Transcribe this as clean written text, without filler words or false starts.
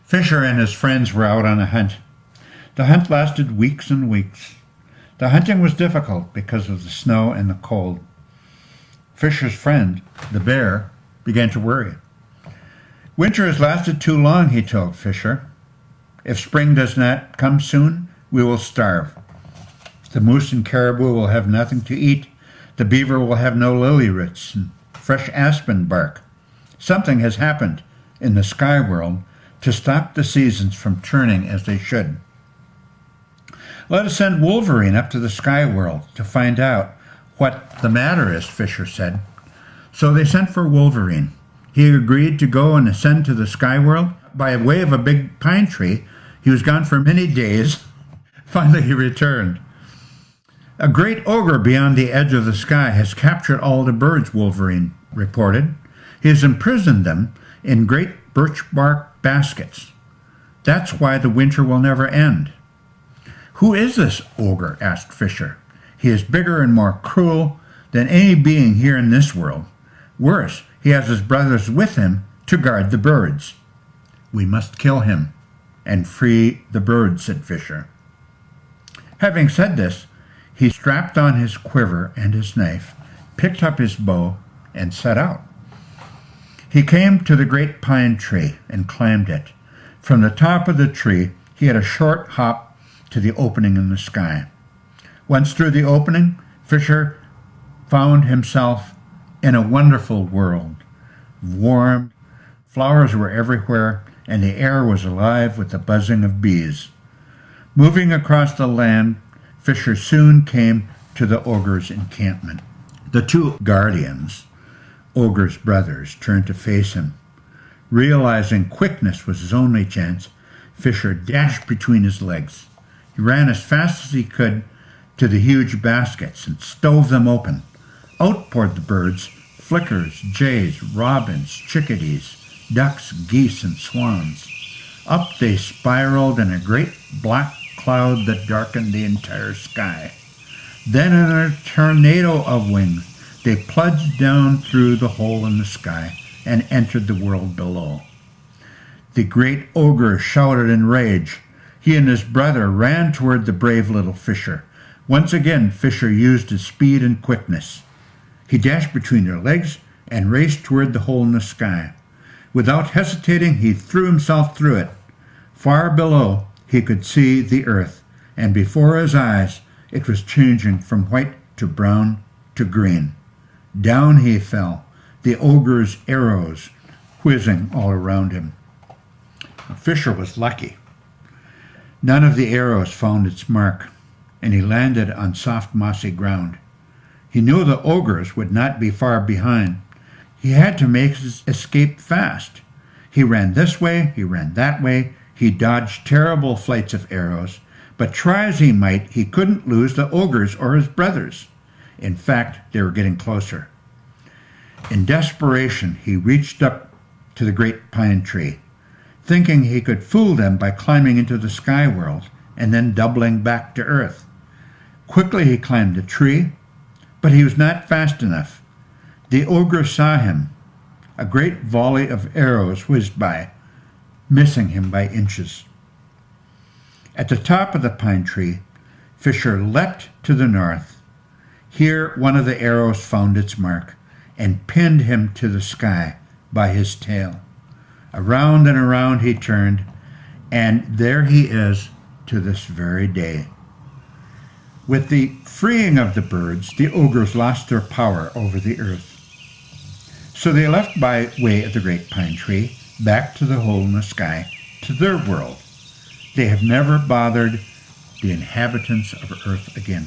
Fisher and his friends were out on a hunt. The hunt lasted weeks and weeks. The hunting was difficult because of the snow and the cold. Fisher's friend, the bear, began to worry. Winter has lasted too long, he told Fisher. If spring does not come soon, we will starve. The moose and caribou will have nothing to eat. The beaver will have no lily roots and fresh aspen bark. Something has happened in the sky world to stop the seasons from turning as they should. Let us send Wolverine up to the sky world to find out what the matter is, Fisher said. So they sent for Wolverine. He agreed to go and ascend to the sky world by way of a big pine tree. He was gone for many days. Finally, he returned. A great ogre beyond the edge of the sky has captured all the birds, Wolverine reported. He has imprisoned them in great birch bark baskets. That's why the winter will never end. Who is this ogre? Asked Fisher. He is bigger and more cruel than any being here in this world. Worse, he has his brothers with him to guard the birds. We must kill him and free the birds, said Fisher. Having said this, he strapped on his quiver and his knife, picked up his bow, and set out. He came to the great pine tree and climbed it. From the top of the tree, he had a short hop to the opening in the sky. Once through the opening, Fisher found himself in a wonderful world. Warm, flowers were everywhere, and the air was alive with the buzzing of bees. Moving across the land, Fisher soon came to the ogre's encampment. The two guardians, ogre's brothers, turned to face him. Realizing quickness was his only chance, Fisher dashed between his legs. He ran as fast as he could to the huge baskets and stove them open. Out poured the birds, flickers, jays, robins, chickadees, ducks, geese, and swans. Up they spiraled in a great black cloud that darkened the entire sky. Then in a tornado of wings, they plunged down through the hole in the sky and entered the world below. The great ogre shouted in rage. He and his brother ran toward the brave little Fisher. Once again, Fisher used his speed and quickness. He dashed between their legs and raced toward the hole in the sky. Without hesitating, he threw himself through it. Far below, he could see the earth, and before his eyes, it was changing from white to brown to green. Down he fell, the ogre's arrows whizzing all around him. Fisher was lucky. None of the arrows found its mark, and he landed on soft mossy ground. He knew the ogres would not be far behind. He had to make his escape fast. He ran this way, he ran that way, he dodged terrible flights of arrows, but try as he might, he couldn't lose the ogres or his brothers. In fact, they were getting closer. In desperation, he reached up to the great pine tree, thinking he could fool them by climbing into the sky world and then doubling back to earth. Quickly he climbed the tree, but he was not fast enough. The ogre saw him. A great volley of arrows whizzed by, missing him by inches. At the top of the pine tree, Fisher leapt to the north. Here one of the arrows found its mark and pinned him to the sky by his tail. Around and around he turned, and there he is to this very day. With the freeing of the birds, the ogres lost their power over the earth. So they left by way of the great pine tree, back to the hole in the sky, to their world. They have never bothered the inhabitants of Earth again.